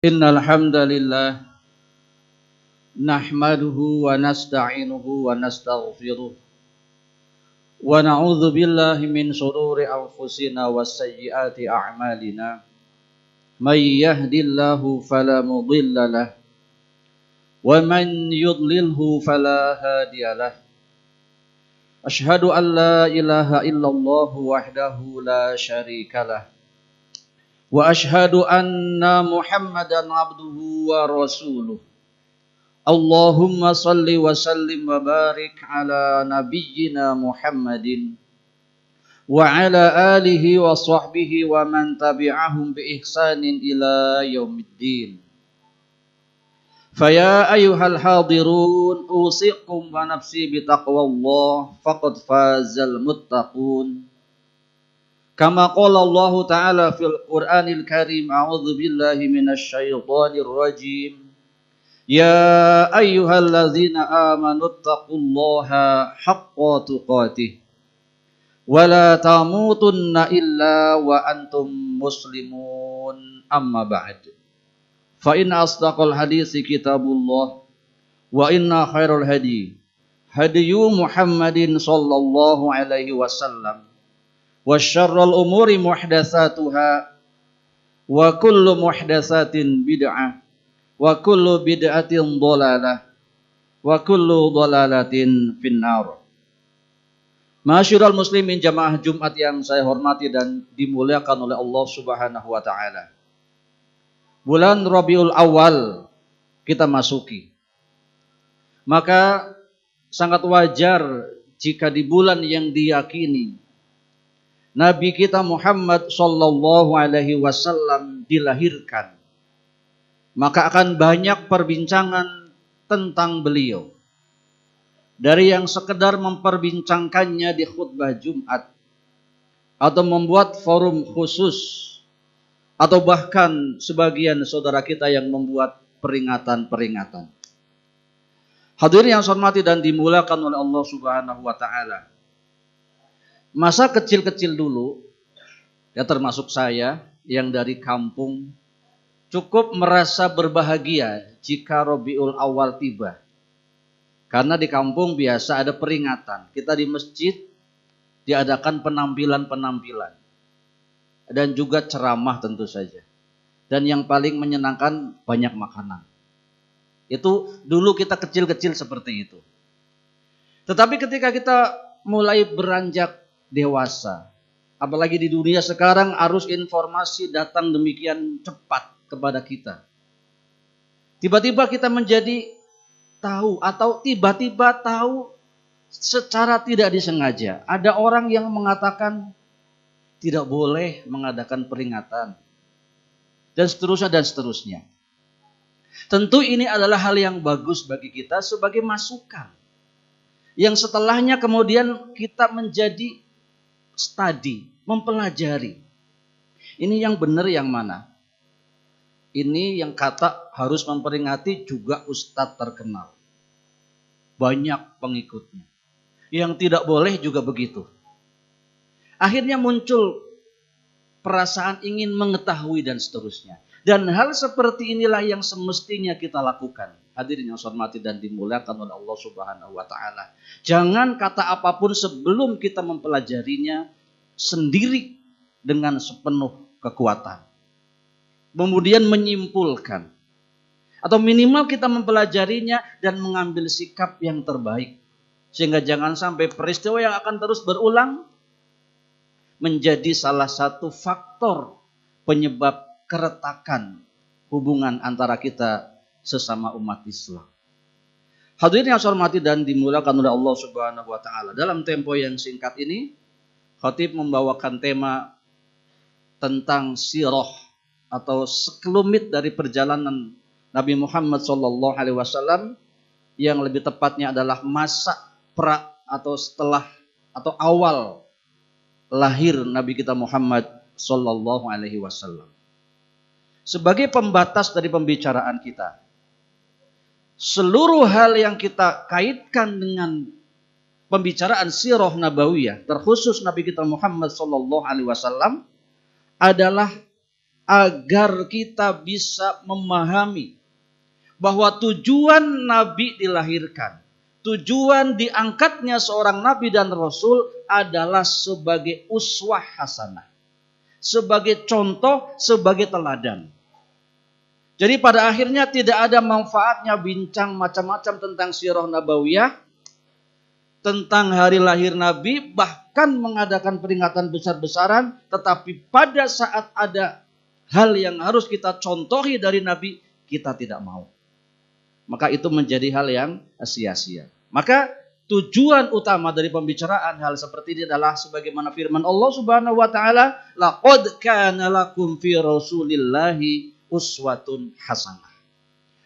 Innal hamdalillah nahmaduhu wa nasta'inuhu wa nastaghfiruh wa na'udzu billahi min shururi anfusina wa sayyiati a'malina may yahdihillahu fala mudilla lahu wa man yudlilhu fala hadiyalah. Ashhadu an la ilaha illallah wahdahu la syarikalah wa ashhadu anna Muhammadan abduhu wa rasuluh. Allahumma salli wa sallim wa barik ala nabiyyina Muhammadin wa ala alihi wa sahbihi wa man tabi'ahum bi ihsanin ila yaumiddin. Faya ayyuhal hadirun usikum wa nafsi bi taqwallah faqad fazal muttaqun. Kama qala Allah Ta'ala fil Qur'anil Karim, a'udzu billahi minasy syaithanir rajim. Ya ayyuhalladzina amanu taqullaha haqqa tuqatih wa la tamutunna illa wa antum muslimun. Amma ba'd. Fa inna asdaqal haditsi kitabullah wa inna khairal hadi hadiyu Muhammadin sallallahu alaihi wasallam wa syarrul umuri muhdatsatuha wa kullu muhdatsatin bid'ah wa kullu bid'atin dhalalah wa kullu dhalalatin finnar. Masyiral muslimin jamaah Jumat yang saya hormati dan dimuliakan oleh Allah Subhanahu wa taala. Bulan Rabiul Awal kita masuki. Maka sangat wajar jika di bulan yang diyakini Nabi kita Muhammad sallallahu alaihi wasallam dilahirkan, maka akan banyak perbincangan tentang beliau. Dari yang sekedar memperbincangkannya di khutbah Jumat, atau membuat forum khusus, atau bahkan sebagian saudara kita yang membuat peringatan-peringatan. Hadirin yang saya hormati dan dimuliakan oleh Allah Subhanahu wa taala. Masa kecil-kecil dulu, ya termasuk saya yang dari kampung, cukup merasa berbahagia jika Rabiul Awal tiba. Karena di kampung biasa ada peringatan. Kita di masjid diadakan penampilan-penampilan. Dan juga ceramah tentu saja. Dan yang paling menyenangkan banyak makanan. Itu dulu kita kecil-kecil seperti itu. Tetapi ketika kita mulai beranjak dewasa, apalagi di dunia sekarang arus informasi datang demikian cepat kepada kita. Tiba-tiba kita menjadi tahu atau tiba-tiba tahu secara tidak disengaja. Ada orang yang mengatakan tidak boleh mengadakan peringatan. Dan seterusnya dan seterusnya. Tentu ini adalah hal yang bagus bagi kita sebagai masukan. Yang setelahnya kemudian kita menjadi studi, mempelajari. Ini yang benar yang mana? Ini yang kata harus memperingati juga ustadz terkenal. Banyak pengikutnya. Yang tidak boleh juga begitu. Akhirnya muncul perasaan ingin mengetahui dan seterusnya. Dan hal seperti inilah yang semestinya kita lakukan. Hadirin yang saya hormati dan dimuliakan oleh Allah Subhanahu wa taala. Jangan kata apapun sebelum kita mempelajarinya sendiri dengan sepenuh kekuatan. Kemudian menyimpulkan. Atau minimal kita mempelajarinya dan mengambil sikap yang terbaik. Sehingga jangan sampai peristiwa yang akan terus berulang menjadi salah satu faktor penyebab keretakan hubungan antara kita sesama umat Islam. Hadirin yang saya hormati dan dimuliakan oleh Allah Subhanahu wa taala. Dalam tempo yang singkat ini, khatib membawakan tema tentang sirah atau sekelumit dari perjalanan Nabi Muhammad sallallahu alaihi wasallam, yang lebih tepatnya adalah masa pra atau setelah atau awal lahir Nabi kita Muhammad sallallahu alaihi wasallam. Sebagai pembatas dari pembicaraan kita, seluruh hal yang kita kaitkan dengan pembicaraan sirah nabawiyah, terkhusus Nabi kita Muhammad sallallahu alaihi wasallam, adalah agar kita bisa memahami bahwa tujuan Nabi dilahirkan, tujuan diangkatnya seorang Nabi dan Rasul adalah sebagai uswah hasanah, sebagai contoh, sebagai teladan. Jadi pada akhirnya tidak ada manfaatnya bincang macam-macam tentang sirah nabawiyah, tentang hari lahir Nabi, bahkan mengadakan peringatan besar-besaran, tetapi pada saat ada hal yang harus kita contohi dari Nabi, kita tidak mau. Maka itu menjadi hal yang sia-sia. Maka tujuan utama dari pembicaraan hal seperti ini adalah sebagaimana firman Allah Subhanahu wa taala, laqad kana lakum fi rasulillahi uswatun hasanah.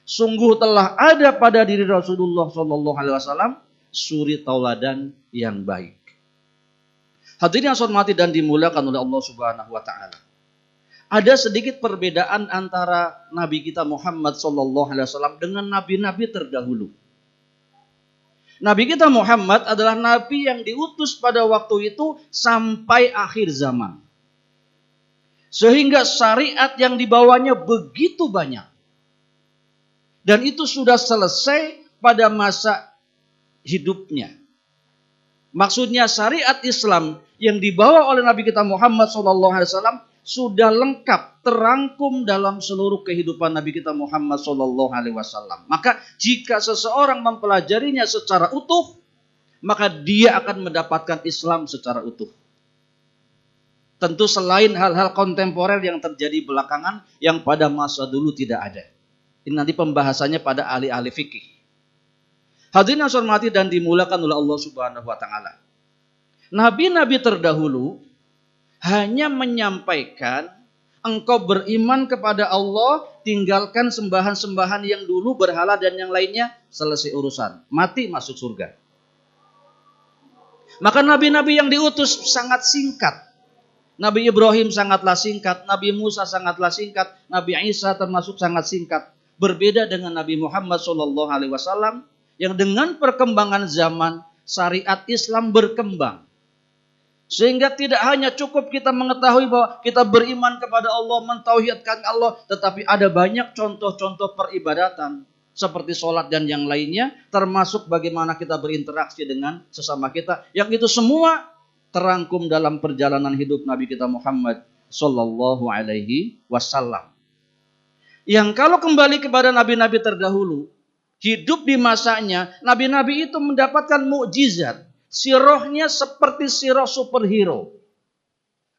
Sungguh telah ada pada diri Rasulullah sallallahu alaihi wasallam suri tauladan yang baik. Hadirin yang saya hormati dan dimuliakan oleh Allah Subhanahu wa taala. Ada sedikit perbedaan antara Nabi kita Muhammad sallallahu alaihi wasallam dengan nabi-nabi terdahulu. Nabi kita Muhammad adalah nabi yang diutus pada waktu itu sampai akhir zaman. Sehingga syariat yang dibawanya begitu banyak. Dan itu sudah selesai pada masa hidupnya. Maksudnya syariat Islam yang dibawa oleh Nabi kita Muhammad SAW sudah lengkap terangkum dalam seluruh kehidupan Nabi kita Muhammad SAW. Maka jika seseorang mempelajarinya secara utuh, maka dia akan mendapatkan Islam secara utuh. Tentu selain hal-hal kontemporer yang terjadi belakangan yang pada masa dulu tidak ada. Ini nanti pembahasannya pada ahli-ahli fikih. Hadirin yang saya hormati dan dimuliakan oleh Allah Subhanahu wa taala. Nabi-nabi terdahulu hanya menyampaikan engkau beriman kepada Allah, tinggalkan sembahan-sembahan yang dulu berhala dan yang lainnya, selesai urusan. Mati masuk surga. Maka nabi-nabi yang diutus sangat singkat. Nabi Ibrahim sangatlah singkat, Nabi Musa sangatlah singkat, Nabi Isa termasuk sangat singkat. Berbeda dengan Nabi Muhammad SAW yang dengan perkembangan zaman syariat Islam berkembang. Sehingga tidak hanya cukup kita mengetahui bahwa kita beriman kepada Allah, mentauhidkan Allah, tetapi ada banyak contoh-contoh peribadatan seperti sholat dan yang lainnya, termasuk bagaimana kita berinteraksi dengan sesama kita. Yang itu semua terangkum dalam perjalanan hidup Nabi kita Muhammad sallallahu alaihi wasallam. Yang kalau kembali kepada nabi-nabi terdahulu, hidup di masanya, nabi-nabi itu mendapatkan mukjizat. Sirahnya seperti sirah superhero.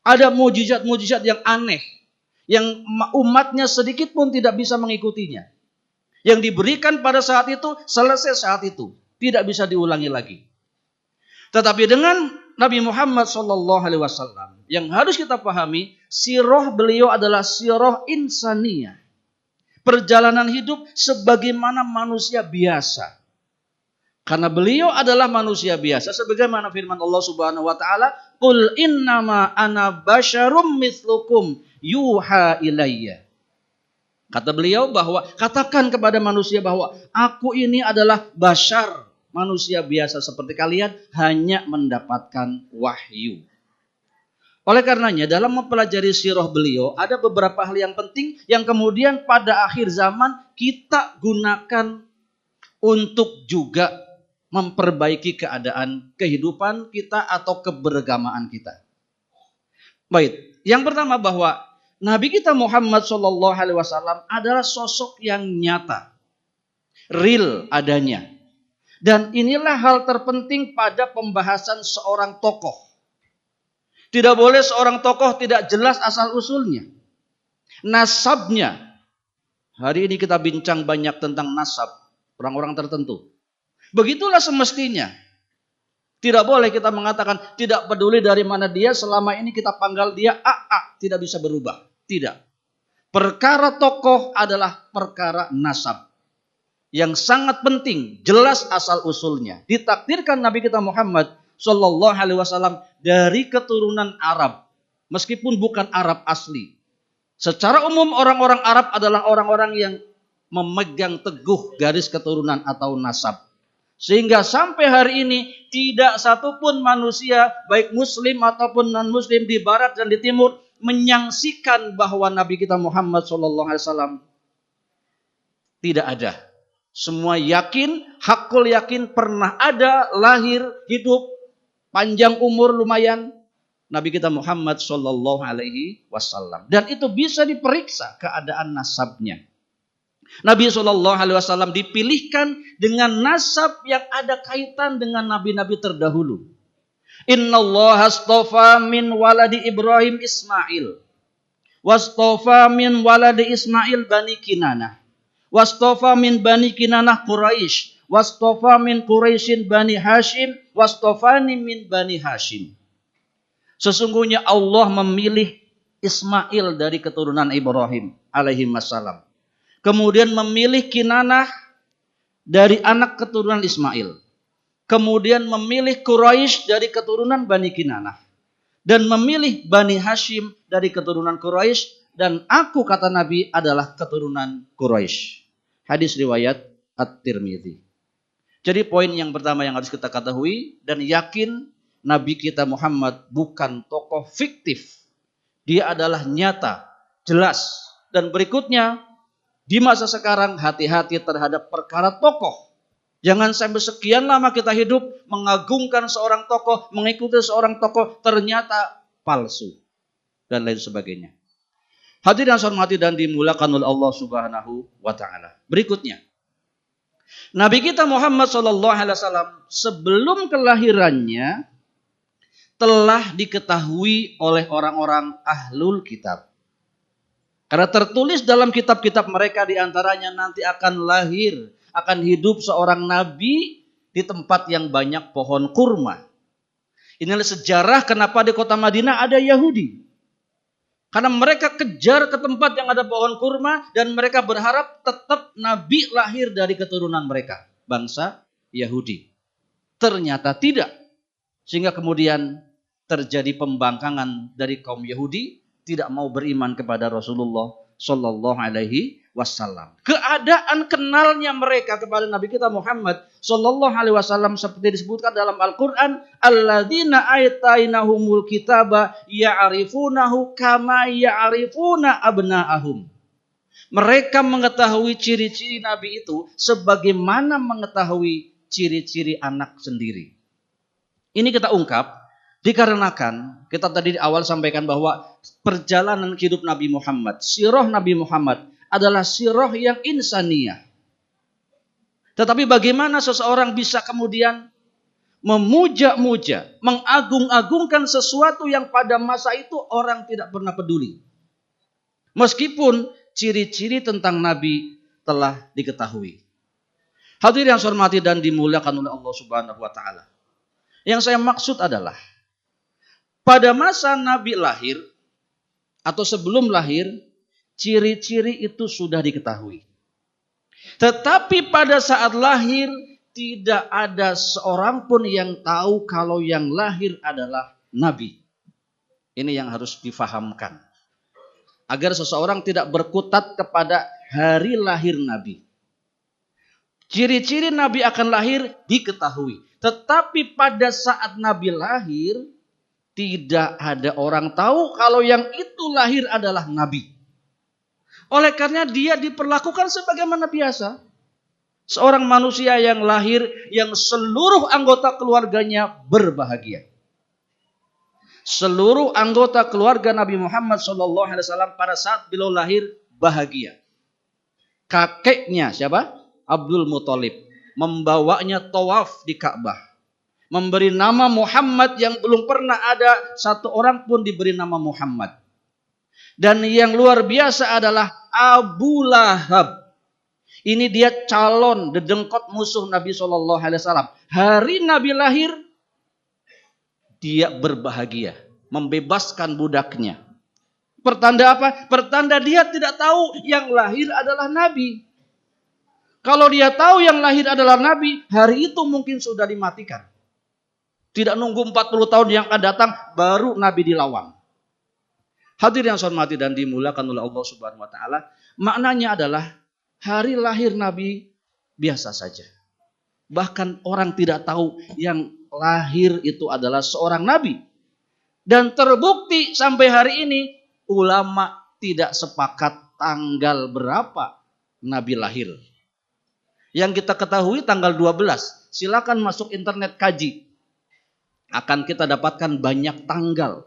Ada mukjizat-mukjizat yang aneh, yang umatnya sedikit pun tidak bisa mengikutinya. Yang diberikan pada saat itu, selesai saat itu. Tidak bisa diulangi lagi. Tetapi dengan Nabi Muhammad SAW yang harus kita pahami, sirah beliau adalah sirah insaniyah. Perjalanan hidup sebagaimana manusia biasa. Karena beliau adalah manusia biasa. Sebagaimana firman Allah Subhanahu wa taala, "Qul innama ana basyarum mithlukum yuha ilayya." Kata beliau bahwa katakan kepada manusia bahwa aku ini adalah basyar, manusia biasa seperti kalian, hanya mendapatkan wahyu. Oleh karenanya dalam mempelajari sirah beliau ada beberapa hal yang penting yang kemudian pada akhir zaman kita gunakan untuk juga memperbaiki keadaan kehidupan kita atau keberagamaan kita. Baik, yang pertama bahwa Nabi kita Muhammad SAW adalah sosok yang nyata, real adanya. Dan inilah hal terpenting pada pembahasan seorang tokoh. Tidak boleh seorang tokoh tidak jelas asal-usulnya. Nasabnya. Hari ini kita bincang banyak tentang nasab orang-orang tertentu. Begitulah semestinya. Tidak boleh kita mengatakan tidak peduli dari mana dia, selama ini kita panggil dia AA, tidak bisa berubah. Tidak. Perkara tokoh adalah perkara nasab. Yang sangat penting, jelas asal-usulnya. Ditakdirkan Nabi kita Muhammad Sallallahu Alaihi Wasallam dari keturunan Arab, meskipun bukan Arab asli. Secara umum orang-orang Arab adalah orang-orang yang memegang teguh garis keturunan atau nasab. Sehingga sampai hari ini tidak satupun manusia baik muslim ataupun non muslim di barat dan di timur menyangsikan bahwa Nabi kita Muhammad SAW tidak ada. Semua yakin, hakul yakin pernah ada, lahir, hidup, panjang umur lumayan. Nabi kita Muhammad SAW. Dan itu bisa diperiksa keadaan nasabnya. Nabi SAW dipilihkan dengan nasab yang ada kaitan dengan nabi-nabi terdahulu. Innallaha astafa min waladi Ibrahim Ismail. Wastafa min waladi Ismail Bani Kinanah. Wastafa min Bani Kinanah Quraisy. Wastafa min Quraisyin Bani Hashim. Wastafani min Bani Hashim. Sesungguhnya Allah memilih Ismail dari keturunan Ibrahim alaihi wassalam. Kemudian memilih Kinanah dari anak keturunan Ismail. Kemudian memilih Quraisy dari keturunan Bani Kinanah. Dan memilih Bani Hashim dari keturunan Quraisy. Dan aku, kata Nabi, adalah keturunan Quraisy. Hadis riwayat At-Tirmidzi. Jadi poin yang pertama yang harus kita ketahui dan yakin, Nabi kita Muhammad bukan tokoh fiktif. Dia adalah nyata, jelas. Dan berikutnya, di masa sekarang hati-hati terhadap perkara tokoh. Jangan sampai sekian lama kita hidup mengagungkan seorang tokoh, mengikuti seorang tokoh, ternyata palsu. Dan lain sebagainya. Hadirin yang saya hormati dan dimuliakan oleh Allah Subhanahu wa Ta'ala. Berikutnya, Nabi kita Muhammad SAW sebelum kelahirannya telah diketahui oleh orang-orang ahlul kitab. Karena tertulis dalam kitab-kitab mereka diantaranya nanti akan lahir, akan hidup seorang nabi di tempat yang banyak pohon kurma. Inilah sejarah kenapa di kota Madinah ada Yahudi. Karena mereka kejar ke tempat yang ada pohon kurma dan mereka berharap tetap nabi lahir dari keturunan mereka, bangsa Yahudi. Ternyata tidak. Sehingga kemudian terjadi pembangkangan dari kaum Yahudi, tidak mau beriman kepada Rasulullah Sallallahu Alaihi Wasallam. Keadaan kenalnya mereka kepada Nabi kita Muhammad Sallallahu Alaihi Wasallam seperti disebutkan dalam Al-Quran, alladzina atainahumul kitaba ya'rifunahu kama ya'rifuna abna'ahum. Mereka mengetahui ciri-ciri Nabi itu sebagaimana mengetahui ciri-ciri anak sendiri. Ini kita ungkap dikarenakan kita tadi di awal sampaikan bahwa perjalanan hidup Nabi Muhammad, sirah Nabi Muhammad adalah sirah yang insaniyah. Tetapi bagaimana seseorang bisa kemudian memuja-muja, mengagung-agungkan sesuatu yang pada masa itu orang tidak pernah peduli. Meskipun ciri-ciri tentang Nabi telah diketahui. Hadirin yang saya hormati dan dimuliakan oleh Allah Subhanahu wa Ta'ala. Yang saya maksud adalah pada masa Nabi lahir atau sebelum lahir, ciri-ciri itu sudah diketahui. Tetapi pada saat lahir, tidak ada seorang pun yang tahu kalau yang lahir adalah Nabi. Ini yang harus difahamkan. Agar seseorang tidak berkutat kepada hari lahir Nabi. Ciri-ciri Nabi akan lahir diketahui. Tetapi pada saat Nabi lahir, tidak ada orang tahu kalau yang itu lahir adalah Nabi. Oleh karena dia diperlakukan sebagaimana biasa. Seorang manusia yang lahir yang seluruh anggota keluarganya berbahagia. Seluruh anggota keluarga Nabi Muhammad SAW pada saat beliau lahir bahagia. Kakeknya siapa? Abdul Muthalib. Membawanya tawaf di Ka'bah. Memberi nama Muhammad yang belum pernah ada satu orang pun diberi nama Muhammad. Dan yang luar biasa adalah Abu Lahab. Ini dia calon dedengkot musuh Nabi SAW. Hari Nabi lahir, dia berbahagia. Membebaskan budaknya. Pertanda apa? Pertanda dia tidak tahu yang lahir adalah Nabi. Kalau dia tahu yang lahir adalah Nabi, hari itu mungkin sudah dimatikan. Tidak nunggu 40 tahun yang akan datang, baru Nabi dilawan. Hadirin yang saya hormati dan dimuliakan oleh Allah Subhanahu wa Ta'ala. Maknanya adalah hari lahir Nabi biasa saja. Bahkan orang tidak tahu yang lahir itu adalah seorang Nabi. Dan terbukti sampai hari ini ulama tidak sepakat tanggal berapa Nabi lahir. Yang kita ketahui tanggal 12. Silakan masuk internet kaji. Akan kita dapatkan banyak tanggal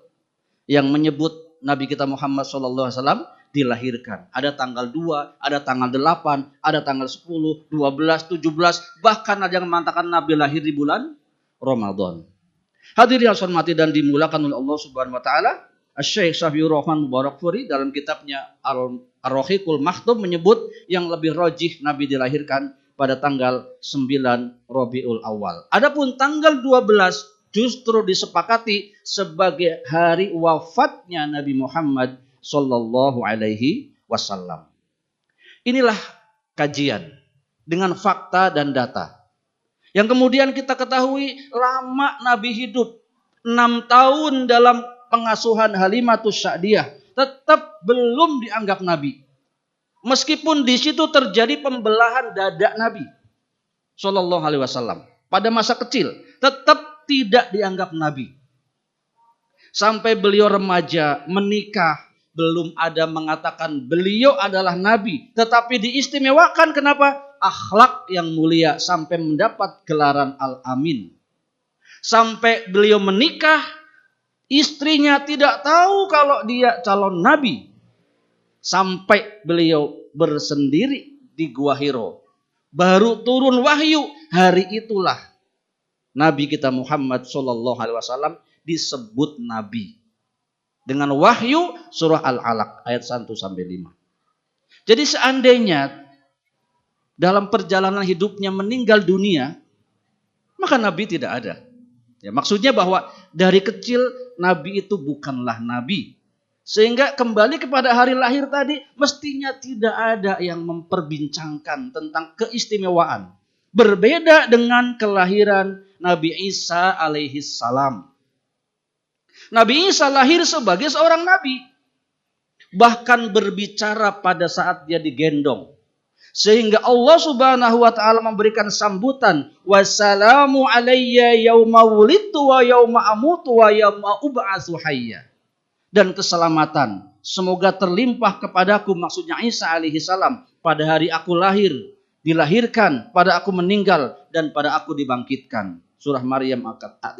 yang menyebut Nabi kita Muhammad SAW dilahirkan. Ada tanggal 2, ada tanggal 8, ada tanggal 10, 12, 17. Bahkan ada yang mengatakan Nabi lahir di bulan Ramadan. Hadirin yang hormati dan dimulakan oleh Allah Subhanahu wa taala, Syekh Syafiur Rahman Mubarakfuri dalam kitabnya Ar-Rahiqul Maktum menyebut yang lebih rajih Nabi dilahirkan pada tanggal 9 Rabiul Awal. Adapun tanggal 12 justru disepakati sebagai hari wafatnya Nabi Muhammad sallallahu alaihi wasallam. Inilah kajian dengan fakta dan data. Yang kemudian kita ketahui lama Nabi hidup 6 tahun dalam pengasuhan Halimatus Sa'diyah, tetap belum dianggap Nabi. Meskipun di situ terjadi pembelahan dada Nabi sallallahu alaihi wasallam pada masa kecil, tetap tidak dianggap Nabi. Sampai beliau remaja, menikah, belum ada mengatakan beliau adalah Nabi. Tetapi diistimewakan kenapa? Akhlak yang mulia sampai mendapat gelaran Al-Amin. Sampai beliau menikah, istrinya tidak tahu kalau dia calon Nabi. Sampai beliau bersendiri di Gua Hiro. Baru turun wahyu, hari itulah Nabi kita Muhammad SAW disebut Nabi. Dengan wahyu surah Al-Alaq ayat 1-5. Jadi seandainya dalam perjalanan hidupnya meninggal dunia, maka Nabi tidak ada. Ya, maksudnya bahwa dari kecil Nabi itu bukanlah Nabi. Sehingga kembali kepada hari lahir tadi, mestinya tidak ada yang memperbincangkan tentang keistimewaan. Berbeda dengan kelahiran Nabi Isa alaihi salam. Nabi Isa lahir sebagai seorang nabi. Bahkan berbicara pada saat dia digendong. Sehingga Allah Subhanahu wa taala memberikan sambutan, wassalamu alayya yauma wulidtu wa yauma amutu wa yauma ub'atsu hayya. Dan keselamatan semoga terlimpah kepadaku, maksudnya Isa alaihi salam, pada hari aku lahir, dilahirkan, pada aku meninggal, dan pada aku dibangkitkan. Surah Maryam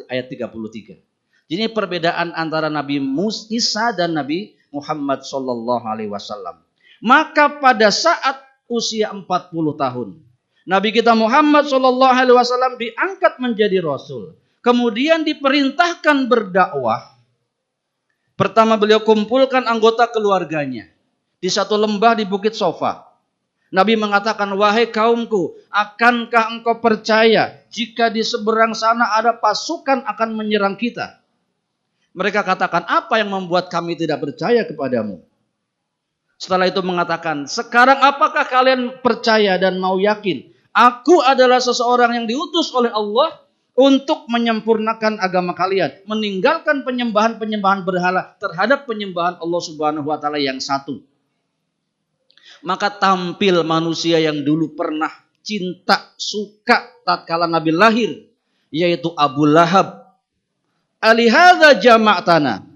ayat 33. Jadi perbedaan antara Nabi Isa dan Nabi Muhammad sallallahu alaihi wasallam. Maka pada saat usia 40 tahun, Nabi kita Muhammad sallallahu alaihi wasallam diangkat menjadi rasul. Kemudian diperintahkan berdakwah. Pertama beliau kumpulkan anggota keluarganya di satu lembah di Bukit Sofa. Nabi mengatakan, wahai kaumku, akankah engkau percaya jika di seberang sana ada pasukan akan menyerang kita? Mereka katakan, apa yang membuat kami tidak percaya kepadamu? Setelah itu mengatakan, sekarang apakah kalian percaya dan mau yakin? Aku adalah seseorang yang diutus oleh Allah untuk menyempurnakan agama kalian. Meninggalkan penyembahan-penyembahan berhala terhadap penyembahan Allah Subhanahu wa taala yang satu. Maka tampil manusia yang dulu pernah cinta, suka tatkala Nabi lahir, yaitu Abu Lahab. Alihadza jama'tana.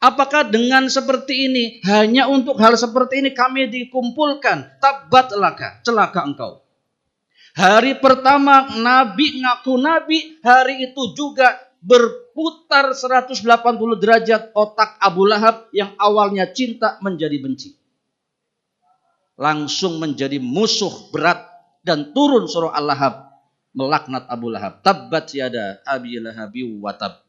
Apakah dengan seperti ini, hanya untuk hal seperti ini kami dikumpulkan? Tabat laka, celaka engkau. Hari pertama Nabi ngaku Nabi, hari itu juga berputar 180 derajat otak Abu Lahab yang awalnya cinta menjadi benci. Langsung menjadi musuh berat dan turun surah Al-Lahab melaknat Abu Lahab. Tabbat yada Abi Lahabi wa tab.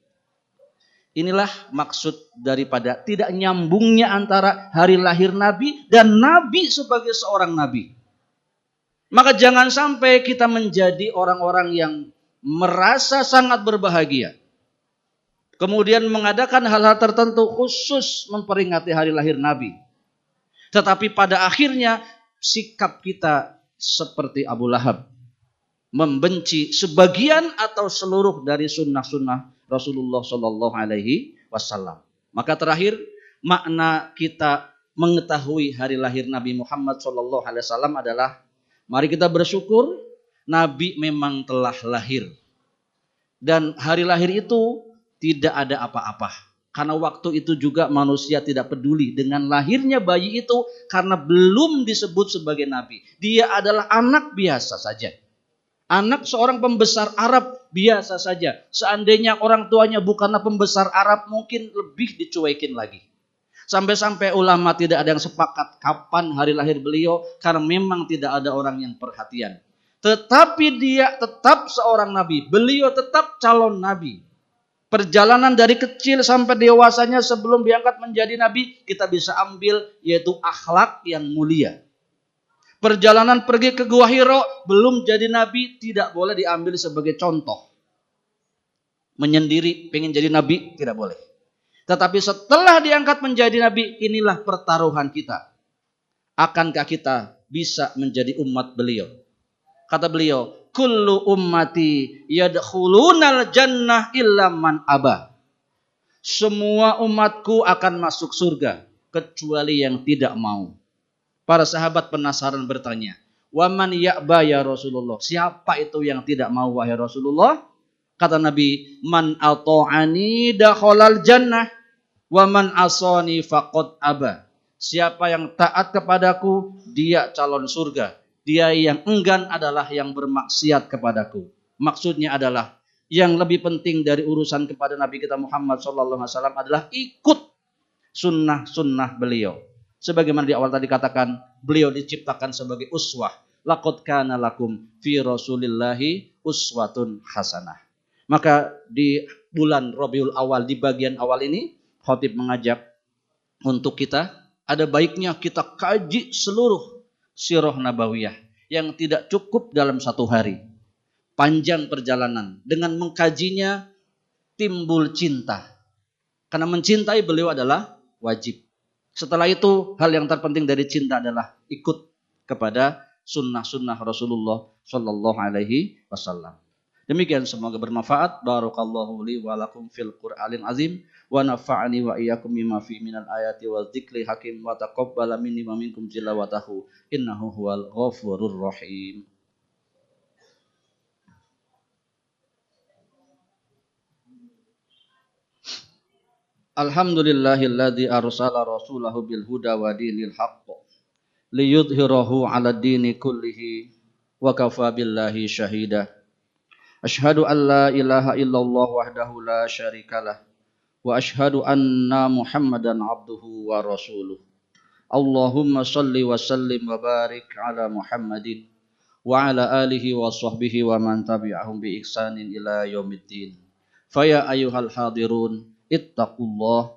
Inilah maksud daripada tidak nyambungnya antara hari lahir Nabi dan Nabi sebagai seorang Nabi. Maka jangan sampai kita menjadi orang-orang yang merasa sangat berbahagia. Kemudian mengadakan hal-hal tertentu khusus memperingati hari lahir Nabi. Tetapi pada akhirnya sikap kita seperti Abu Lahab. Membenci sebagian atau seluruh dari sunnah-sunnah Rasulullah Shallallahu Alaihi Wasallam. Maka terakhir makna kita mengetahui hari lahir Nabi Muhammad Shallallahu Alaihi Wasallam adalah mari kita bersyukur Nabi memang telah lahir dan hari lahir itu tidak ada apa-apa. Karena waktu itu juga manusia tidak peduli dengan lahirnya bayi itu karena belum disebut sebagai nabi. Dia adalah anak biasa saja. Anak seorang pembesar Arab biasa saja. Seandainya orang tuanya bukanlah pembesar Arab, mungkin lebih dicuekin lagi. Sampai-sampai ulama tidak ada yang sepakat kapan hari lahir beliau karena memang tidak ada orang yang perhatian. Tetapi dia tetap seorang nabi. Beliau tetap calon nabi. Perjalanan dari kecil sampai dewasanya sebelum diangkat menjadi nabi kita bisa ambil yaitu akhlak yang mulia. Perjalanan pergi ke Gua Hiro belum jadi nabi tidak boleh diambil sebagai contoh. Menyendiri pengen jadi nabi tidak boleh. Tetapi setelah diangkat menjadi nabi inilah pertaruhan kita. Akankah kita bisa menjadi umat beliau? Kata beliau, kullu ummati yadkhulunal jannah illa man aba. Semua umatku akan masuk surga kecuali yang tidak mau. Para sahabat penasaran bertanya, wa man ya'ba ya Rasulullah? Siapa itu yang tidak mau wahai Rasulullah? Kata Nabi, man ata'ani dakhalal jannah wa man asani faqad aba. Siapa yang taat kepadaku, dia calon surga. Dia yang enggan adalah yang bermaksiat kepadaku. Maksudnya adalah yang lebih penting dari urusan kepada Nabi kita Muhammad SAW adalah ikut sunnah-sunnah beliau. Sebagaimana di awal tadi katakan, beliau diciptakan sebagai uswah. Laqad kana lakum fi rasulillahi uswatun hasanah. Maka di bulan Rabiul Awal, di bagian awal ini, khatib mengajak untuk kita, ada baiknya kita kaji seluruh sirah nabawiyah yang tidak cukup dalam satu hari. Panjang perjalanan. Dengan mengkajinya timbul cinta. Karena mencintai beliau adalah wajib. Setelah itu hal yang terpenting dari cinta adalah ikut kepada sunnah-sunnah Rasulullah Sallallahu Alaihi Wasallam. Demikian semoga bermanfaat. Barakallahu li wa lakum fil Qur'anil azim wa nafa'ani wa iyyakum bima fi minal ayati wa dzikri hakim wa taqabbala minni wa minkum tilawatahu innahu huwal ghafurur rahim. Alhamdulillahilladzi arsala rasulahu bil huda wa dinil haqq liyudhhirahu 'ala dini kullihi wa kafa billahi syahida. Ashhadu an la ilaha illallah wahdahu la syarikalah wa ashhadu anna Muhammadan abduhu wa rasuluh. Allahumma salli wa sallim wa barik ala Muhammadin wa ala alihi wa sahbihi wa man tabi'ahum bi ihsanin ila yaumiddin. Faya ayyuhal hadirun ittaqullaha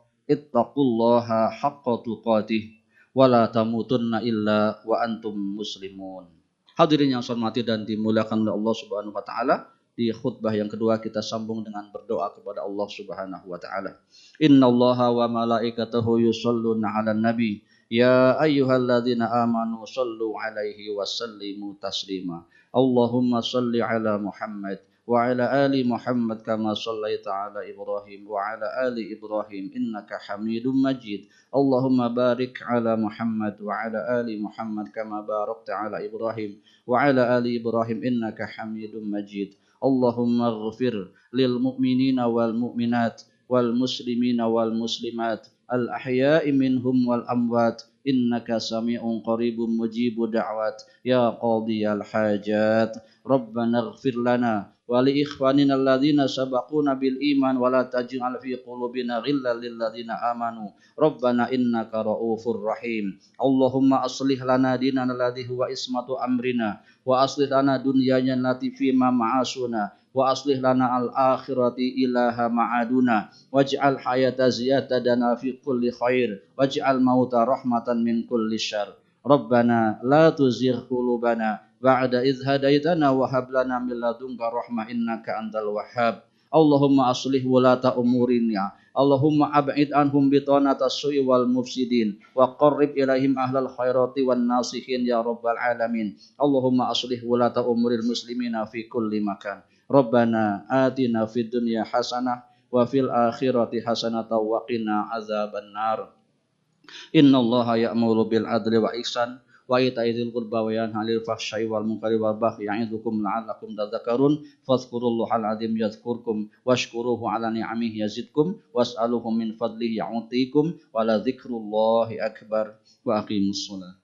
haqqa tuqatih wa la tamutunna illa wa antum muslimun. Hadirin yang saya hormati dan dimuliakan oleh Allah Subhanahu wa taala. Di khutbah yang kedua kita sambung dengan berdoa kepada Allah Subhanahu wa taala. Innallaha wa malaikatahu yusholluna 'alan nabi ya ayyuhalladzina amanu shallu 'alaihi wa sallimu taslima. Allahumma shalli 'ala Muhammad wa 'ala ali Muhammad kama shallaita 'ala Ibrahim wa 'ala ali Ibrahim innaka Hamidum Majid. Allahumma barik 'ala Muhammad wa 'ala ali Muhammad kama barakta 'ala Ibrahim wa 'ala ali Ibrahim innaka Hamidum Majid. Allahumma ighfir lil mu'minina wal mu'minat wal muslimina wal muslimat al ahya'i minhum wal amwat innaka sami'un qaribun mujibu da'wat ya qadiyal hajat. Rabbana ighfir lana wa li ikhwanina alladhina sabaquna bil iman wa la taj'al fi qulubina ghillan lil ladzina amanu Rabbana innaka ra'ufur rahim. Allahumma aslih lana dinana alladhi huwa ismatu amrina wa aslih lana dunyana allati fi ma ma'asuna wa aslih lana al-akhirati ilaha ma'aduna waj'al hayata ziyadatan fi kulli khair waj'al mauta rahmatan min kulli syarr. Rabbana la tuzigh qulubana ba'da idh hadaitana wa hab lana min ladunka rahmah innaka antal wahhab. Allahumma aslih wulata umurina Allahumma ab'id anhum bitanata su'i wal mufsidin wa qarrib ilaihim ahlal khairati wan nasihin ya rabbal alamin. Allahumma aslih wulata umuril muslimina fi kulli makan. Rabbana atina fid dunya hasanah wa fil akhirati hasanah wa qina azaban nar. Innallaha ya'muru bil adli wa ihsan wa ita'i dzil qurba wa yanha 'anil fahsya'i wal munkari wal baghi ya'idukum la'allakum tadhakkarun fadhkurullahal 'azim yadhkurkum washkuruhu 'ala ni'amihi yazidkum was'aluhu min fadlihi yu'tikum wa la dzikrullahi akbar wa aqimus shalah.